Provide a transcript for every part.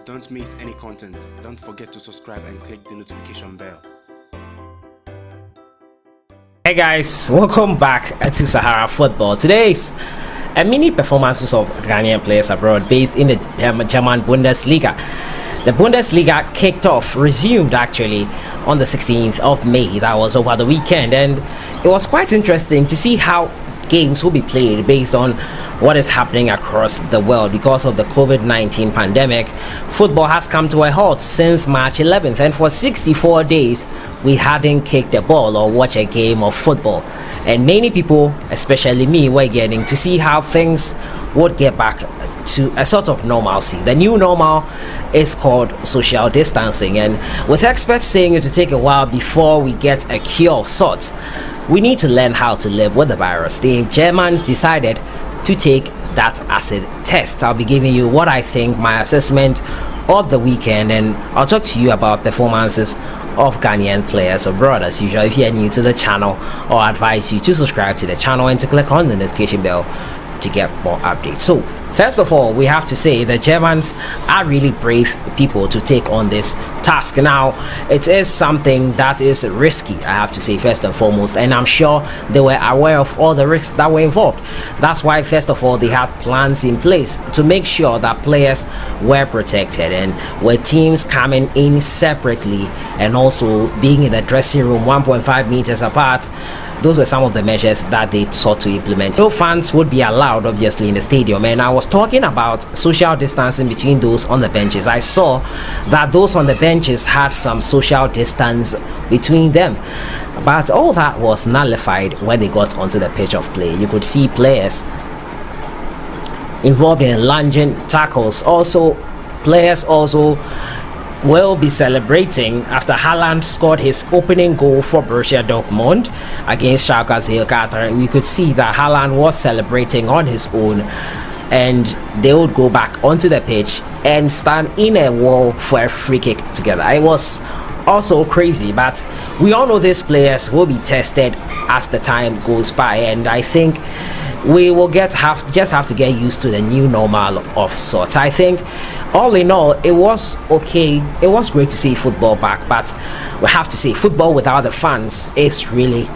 Don't miss any content. Don't forget to subscribe and click the notification bell. Hey guys, welcome back to Sahara Football. Today's a mini performances of Ghanaian players abroad based in the German Bundesliga. The Bundesliga kicked off, resumed actually on the 16th of May. That was over the weekend, and it was quite interesting to see how games will be played based on what is happening across the world because of the COVID-19 pandemic. Football has come to a halt since March 11th, and for 64 days we hadn't kicked a ball or watched a game of football. And many people, especially me, were getting to see how things would get back to a sort of normalcy. The new normal is called social distancing, and with experts saying it will take a while before we get a cure of sorts, we need to learn how to live with the virus. The Germans decided to take that acid test. I'll be giving you what I think, my assessment of the weekend, and I'll talk to you about performances of Ghanaian players abroad. As usual, if you're new to the channel, I'll advise you to subscribe to the channel and to click on the notification bell to get more updates. So first of all, we have to say the Germans are really brave people to take on this task. Now, it is something that is risky, I have to say, first and foremost, and I'm sure they were aware of all the risks that were involved. That's why, first of all, they had plans in place to make sure that players were protected, and with teams coming in separately and also being in the dressing room 1.5 meters apart. Those were some of the measures that they sought to implement. No fans would be allowed, obviously, in the stadium. And I was talking about social distancing between those on the benches. I saw that those on the benches had some social distance between them. But all that was nullified when they got onto the pitch of play. You could see players involved in lunging tackles. Also, players will be celebrating after Haaland scored his opening goal for Borussia Dortmund against Schalke 04. We could see that Haaland was celebrating on his own, and they would go back onto the pitch and stand in a wall for a free kick together. It was also crazy, but we all know these players will be tested as the time goes by, and I think we will just have to get used to the new normal of sorts. I think all in all, it was okay. It was great to see football back, but we have to say football without the fans is really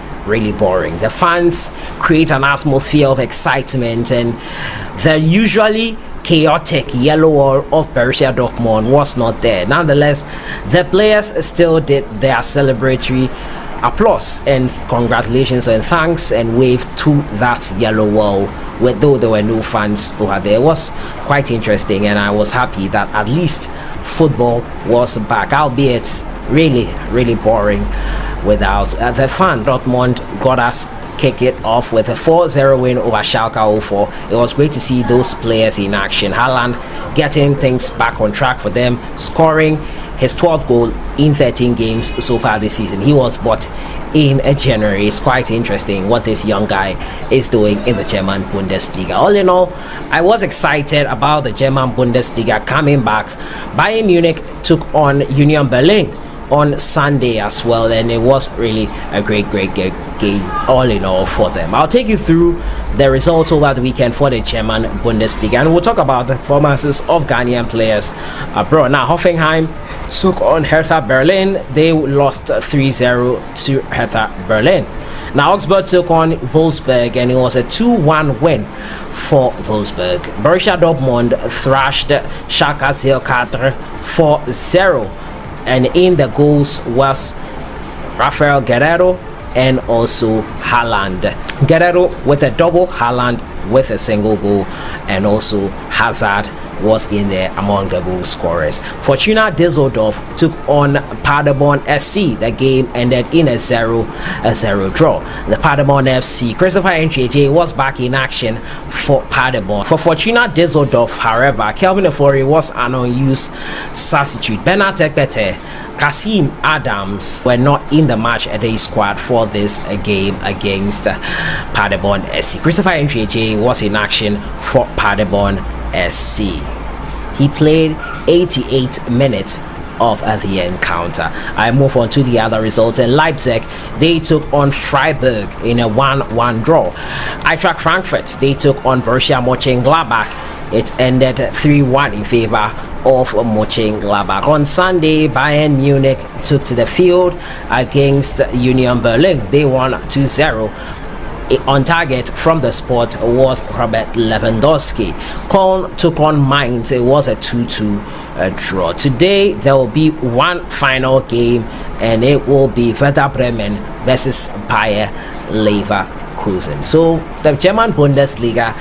boring. The fans create an atmosphere of excitement, and the usually chaotic yellow wall of Borussia Dortmund was not there. Nonetheless, the players still did their celebratory applause and congratulations and thanks and wave to that yellow wall, though there were no fans over there. It was quite interesting, and I was happy that at least football was back, albeit really boring without the fans. Dortmund got us kick it off with a 4-0 win over Schalke 04. It was great to see those players in action. Haaland getting things back on track for them, scoring his 12th goal in 13 games so far this season. He was bought in January. It's quite interesting what this young guy is doing in the German Bundesliga. All in all, I was excited about the German Bundesliga coming back. Bayern Munich took on Union Berlin on Sunday as well, and it was really a great game all in all for them. I'll take you through the results over the weekend for the German Bundesliga, and we'll talk about the performances of Ghanaian players abroad. Now, Hoffenheim took on Hertha Berlin. They lost 3-0 to Hertha Berlin. Now, Augsburg took on Wolfsburg, and it was a 2-1 win for Wolfsburg. Borussia Dortmund thrashed Schalke 04 4-0. And in the goals was Rafael Guerreiro and also Haaland. Guerreiro with a double, Haaland with a single goal, and also Hazard was in there among the goal scorers. Fortuna Düsseldorf took on Paderborn SC. The game ended in a 0-0 draw. The Paderborn FC, Christopher Antwi Adjei was back in action for Paderborn. For Fortuna Düsseldorf, however, Kelvin Ofori was an unused substitute. Bernard Ekpete, Kasim Adams were not in the match day squad for this game against Paderborn SC. Christopher Antwi Adjei was in action for Paderborn SC. He played 88 minutes of the encounter. I move on to the other results. In Leipzig, they took on Freiburg in a 1-1 draw. Eintracht Frankfurt, they took on Borussia Mönchengladbach It ended 3-1 in favor of Mönchengladbach. On Sunday, Bayern Munich took to the field against Union Berlin. They won 2-0. On target from the spot was Robert Lewandowski. Köln took on Mainz. It was a 2-2 draw. Today there will be one final game, and it will be Werder Bremen versus Bayer Leverkusen. So the German Bundesliga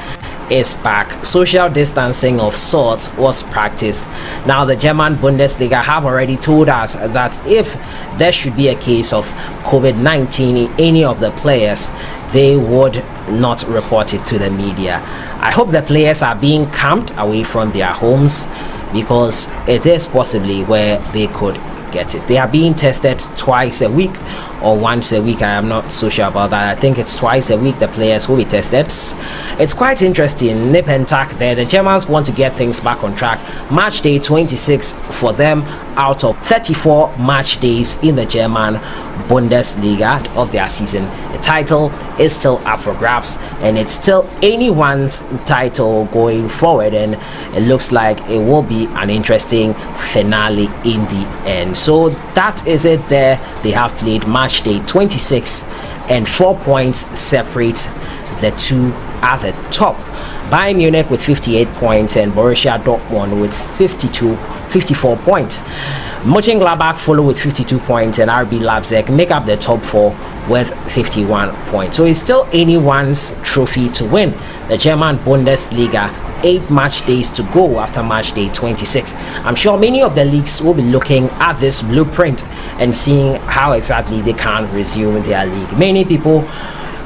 is back. Social distancing of sorts was practiced. Now the German Bundesliga have already told us that if there should be a case of COVID-19 in any of the players, they would not report it to the media. I hope the players are being camped away from their homes, because it is possibly where they could get it. They are being tested twice a week or once a week. I am not so sure about that. I think it's twice a week the players will be tested. It's quite interesting. Nip and tack there. The Germans want to get things back on track. Match day 26 for them out of 34 match days in the German Bundesliga of their season. The title is still up for grabs, and it's still anyone's title going forward, and it looks like it will be an interesting finale in the end. So that is it there. They have played match day 26, and 4 points separate the two at the top. Bayern Munich with 58 points and Borussia Dortmund with 54 points. Mönchengladbach follow with 52 points, and RB Leipzig make up the top four with 51 points. So it's still anyone's trophy to win. The German Bundesliga, 8 match days to go after match day 26. I'm sure many of the leagues will be looking at this blueprint and seeing how exactly they can resume their league. Many people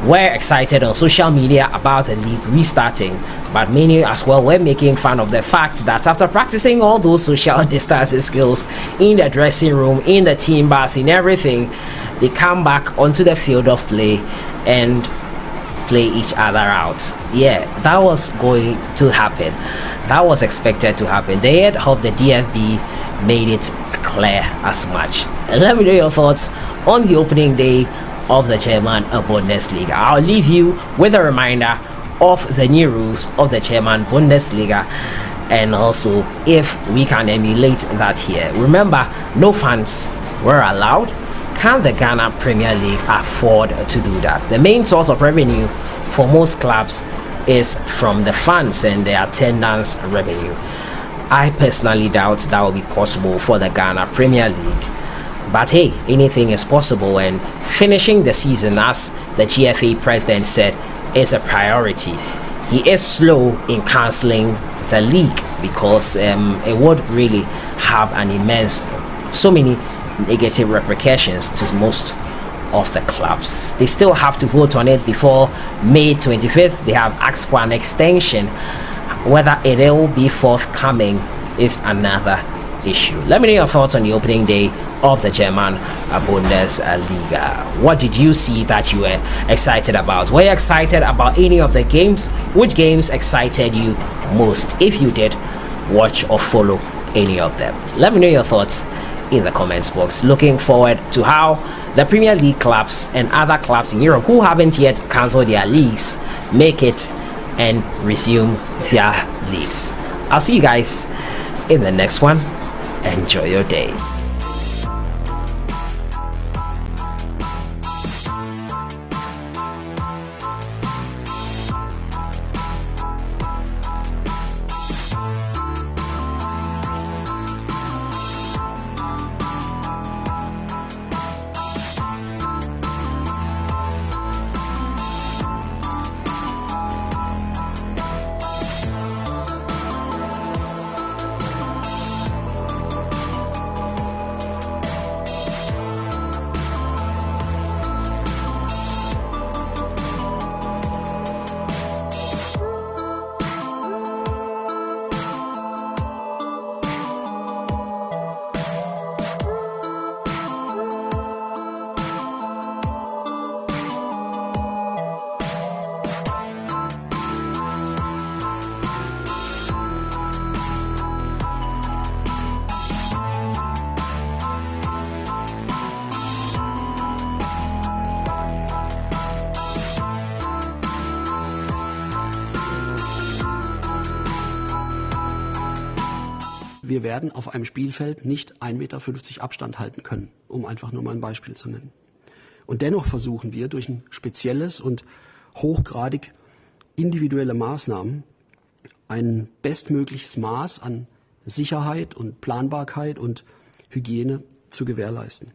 were excited on social media about the league restarting, but many as well were making fun of the fact that after practicing all those social distancing skills in the dressing room, in the team bus, in everything, they come back onto the field of play and play each other out. Yeah, that was going to happen. That was expected to happen. The head of the DFB made it clear as much. And let me know your thoughts on the opening day of the German Bundesliga. I'll leave you with a reminder of the new rules of the German Bundesliga, and also if we can emulate that here. Remember, no fans were allowed. Can the Ghana Premier League afford to do that? The main source of revenue for most clubs is from the fans and the attendance revenue. I personally doubt that will be possible for the Ghana Premier League. But hey, anything is possible, and finishing the season, as the GFA president said, is a priority. He is slow in cancelling the league because it would really have an so many negative repercussions to most of the clubs. They still have to vote on it before May 25th. They have asked for an extension. Whether it will be forthcoming is another issue. Let me know your thoughts on the opening day of the German Bundesliga. What did you see that you were excited about? Were you excited about any of the games? Which games excited you most? If you did watch or follow any of them, let me know your thoughts in the comments box. Looking forward to how the Premier League clubs and other clubs in Europe who haven't yet cancelled their leagues make it and resume their leagues. I'll see you guys in the next one. Enjoy your day. Wir werden auf einem Spielfeld nicht 1,50 Meter Abstand halten können, um einfach nur mal ein Beispiel zu nennen. Und dennoch versuchen wir durch ein spezielles und hochgradig individuelle Maßnahmen ein bestmögliches Maß an Sicherheit und Planbarkeit und Hygiene zu gewährleisten.